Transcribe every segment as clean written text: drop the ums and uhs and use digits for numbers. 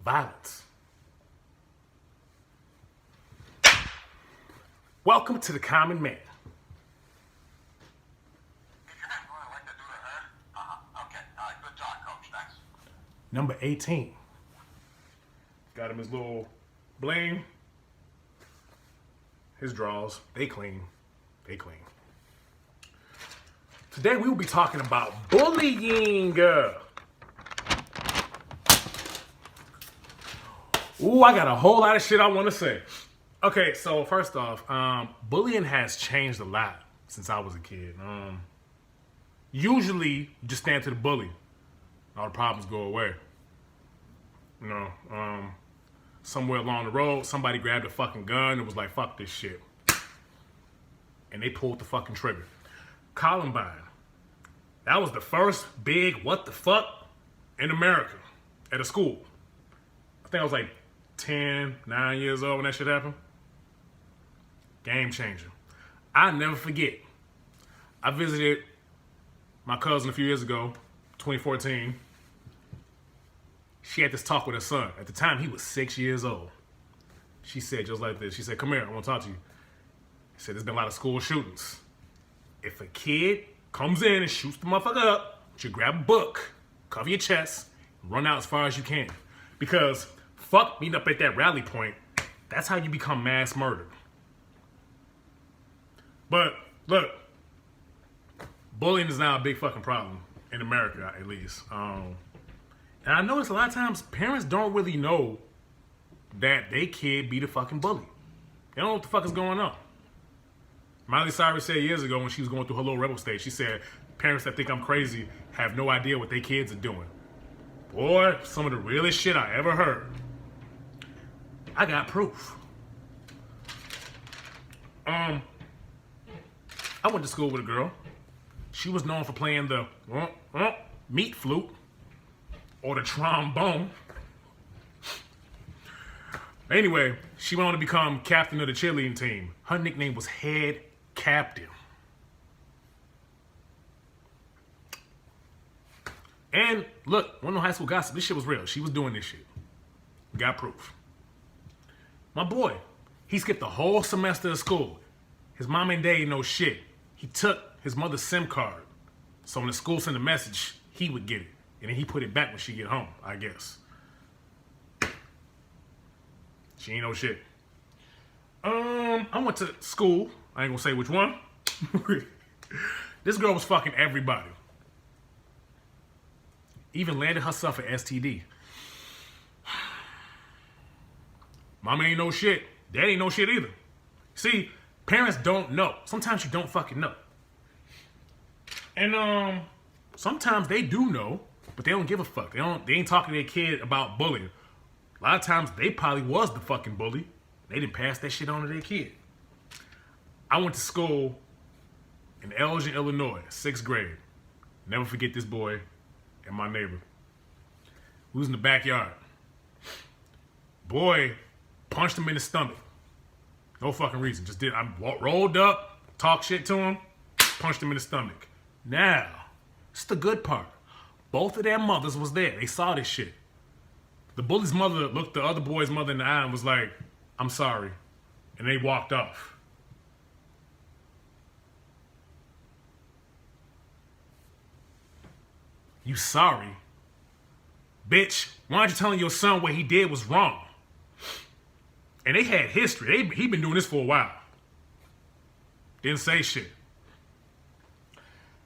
violence. Welcome to the Common Man. Number 18. Got him his little bling. His drawers, they clean. They clean. Today we will be talking about bullying. Ooh, I got a whole lot of shit I want to say. Okay, so first off, bullying has changed a lot since I was a kid. Usually, you just stand to the bully. All the problems go away. You know, somewhere along the road, somebody grabbed a fucking gun and was like, fuck this shit. And they pulled the fucking trigger. Columbine. That was the first big what the fuck in America at a school. I think I was like 9 years old when that shit happened. Game changer. I never forget. I visited my cousin a few years ago, 2014. She had this talk with her son. At the time, he was 6 years old. She said just like this. She said, come here, I want to talk to you. She said, there's been a lot of school shootings. If a kid comes in and shoots the motherfucker up, you should grab a book, cover your chest, and run out as far as you can. Because fuck meeting up at that rally point, that's how you become mass murdered. But look, bullying is now a big fucking problem in America, at least. And I notice a lot of times parents don't really know that they kid be the fucking bully. They don't know what the fuck is going on. Miley Cyrus said years ago when she was going through her little rebel stage, she said, parents that think I'm crazy have no idea what their kids are doing. Boy, some of the realest shit I ever heard. I got proof. I went to school with a girl. She was known for playing the meat flute or the trombone. Anyway, she went on to become captain of the cheerleading team. Her nickname was Head Captain. And look, one of the high school gossip, this shit was real. She was doing this shit. Got proof. My boy, he skipped the whole semester of school. His mom and dad didn't know shit. He took his mother's SIM card. So when the school sent a message, he would get it. And then he put it back when she get home, I guess. She ain't no shit. I went to school. I ain't gonna say which one. This girl was fucking everybody. Even landed herself an STD. Mama ain't no shit. Dad ain't no shit either. See, parents don't know. Sometimes you don't fucking know. And sometimes they do know, but they don't give a fuck. They ain't talking to their kid about bullying. A lot of times they probably was the fucking bully. They didn't pass that shit on to their kid. I went to school in Elgin, Illinois, 6th grade. Never forget this boy and my neighbor. We was in the backyard. Boy punched him in the stomach. No fucking reason. Just did. I rolled up, talked shit to him, punched him in the stomach. Now, it's the good part. Both of their mothers was there. They saw this shit. The bully's mother looked the other boy's mother in the eye and was like, I'm sorry. And they walked off. You sorry? Bitch, why aren't you telling your son what he did was wrong? And they had history. He been doing this for a while. Didn't say shit.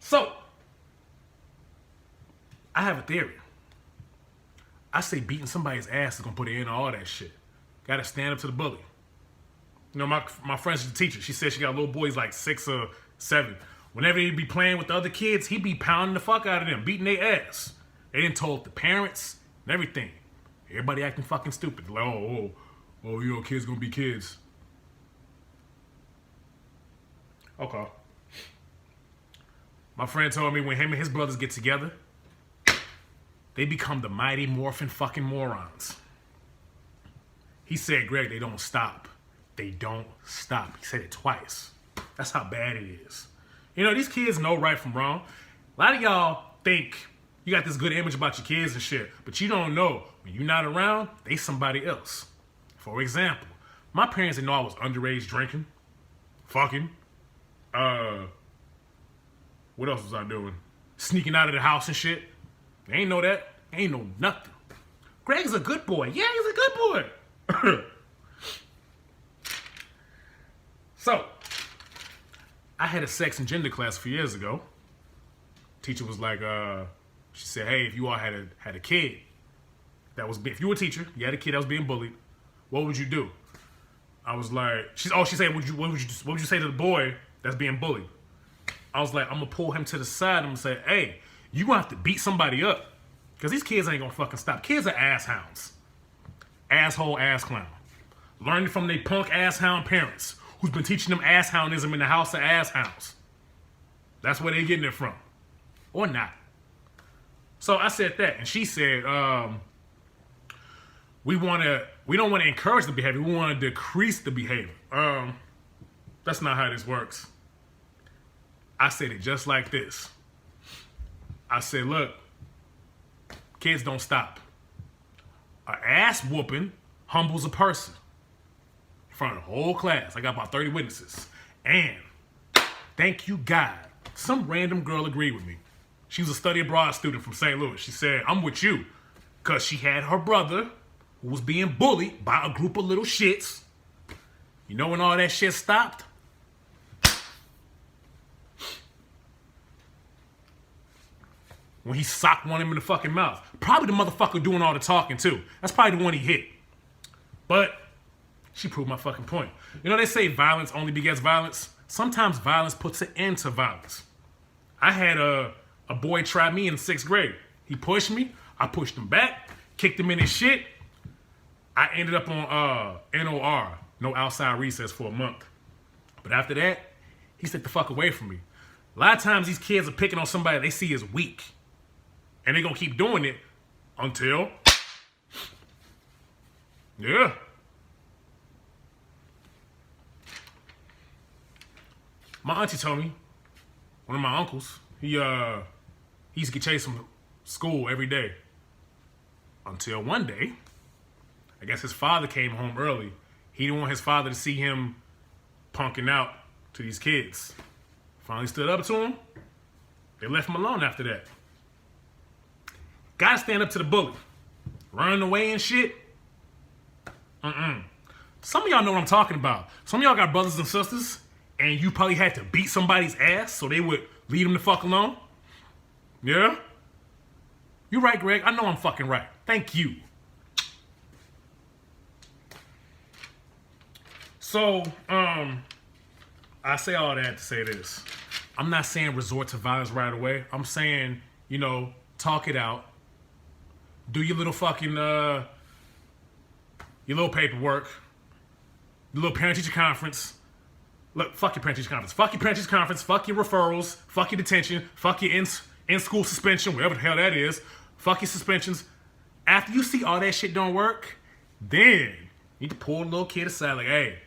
So, I have a theory. I say beating somebody's ass is gonna put an end to all that shit. Gotta stand up to the bully. You know, my friend's a teacher. She said she got a little boy, he's like 6 or 7. Whenever he'd be playing with the other kids, he'd be pounding the fuck out of them, beating their ass. They didn't told the parents and everything. Everybody acting fucking stupid. Like, you know, kids gonna be kids. Okay. My friend told me when him and his brothers get together, they become the mighty morphin fucking morons. He said, Greg, they don't stop. They don't stop. He said it twice. That's how bad it is. You know, these kids know right from wrong. A lot of y'all think You got this good image about your kids and shit, but you don't know when you're not around, they somebody else. For example, my parents didn't know I was underage drinking, fucking. What else was I doing? Sneaking out of the house and shit. They ain't know that. They ain't know nothing. Greg's a good boy. Yeah, he's a good boy. So, I had a sex and gender class a few years ago. Teacher was like, she said, hey, if you all had a kid that was, if you were a teacher, you had a kid that was being bullied, what would you do? I was like, she said, what would you say to the boy that's being bullied? I was like, I'm gonna pull him to the side. I'm gonna say, hey, you gonna have to beat somebody up. Because these kids ain't gonna fucking stop. Kids are ass hounds. Asshole, ass clown. Learning from their punk ass hound parents who's been teaching them ass houndism in the house of ass hounds. That's where they getting it from. Or not. So I said that. And she said, we don't want to encourage the behavior. We want to decrease the behavior. That's not how this works. I said it just like this. I said, look, kids don't stop. An ass whooping humbles a person. In front of the whole class. I got about 30 witnesses. And, thank you God, some random girl agreed with me. She was a study abroad student from St. Louis. She said, I'm with you. Because she had her brother who was being bullied by a group of little shits. You know when all that shit stopped? When he socked one of them in the fucking mouth. Probably the motherfucker doing all the talking too. That's probably the one he hit. But she proved my fucking point. You know they say violence only begets violence? Sometimes violence puts an end to violence. I had a boy try me in 6th grade. He pushed me. I pushed him back. Kicked him in his shit. I ended up on NOR. No outside recess for a month. But after that, he stepped the fuck away from me. A lot of times these kids are picking on somebody they see as weak. And they're going to keep doing it until, yeah. My auntie told me, one of my uncles, he used to get chased from school every day. Until one day, I guess his father came home early. He didn't want his father to see him punking out to these kids. Finally stood up to him. They left him alone after that. Gotta stand up to the bully. Running away and shit. Some of y'all know what I'm talking about. Some of y'all got brothers and sisters, and you probably had to beat somebody's ass so they would leave them the fuck alone. Yeah? You right, Greg. I know I'm fucking right. Thank you. So, I say all that to say this. I'm not saying resort to violence right away. I'm saying, talk it out. Do your little fucking, your little paperwork. Your little parent-teacher conference. Look, fuck your parent-teacher conference. Fuck your parent-teacher conference. Fuck your referrals. Fuck your detention. Fuck your in-school suspension, whatever the hell that is. Fuck your suspensions. After you see all that shit don't work, then you need to pull a little kid aside like, hey.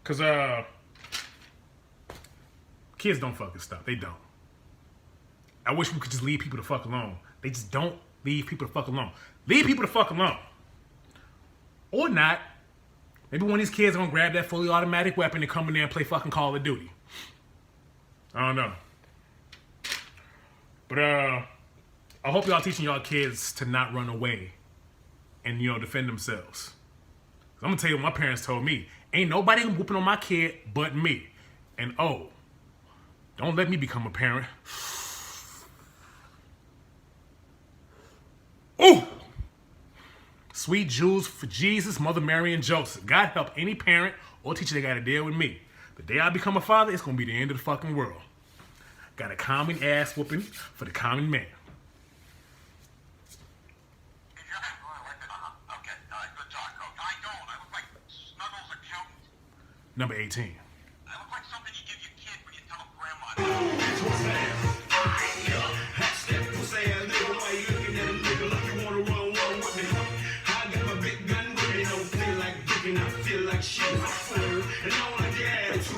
Because, kids don't fucking stop. They don't. I wish we could just leave people the fuck alone. They just don't leave people the fuck alone. Leave people the fuck alone. Or not. Maybe one of these kids are gonna grab that fully automatic weapon and come in there and play fucking Call of Duty. I don't know. But I hope y'all teaching y'all kids to not run away and defend themselves. I'm gonna tell you what my parents told me. Ain't nobody whooping on my kid but me. And don't let me become a parent. Ooh! Sweet Jews for Jesus, Mother Mary, and Joseph. God help any parent or teacher that got to deal with me. The day I become a father, it's going to be the end of the fucking world. Got a common ass whooping for the common man. Number 18. I look like something you give your kid when you tell him grandma.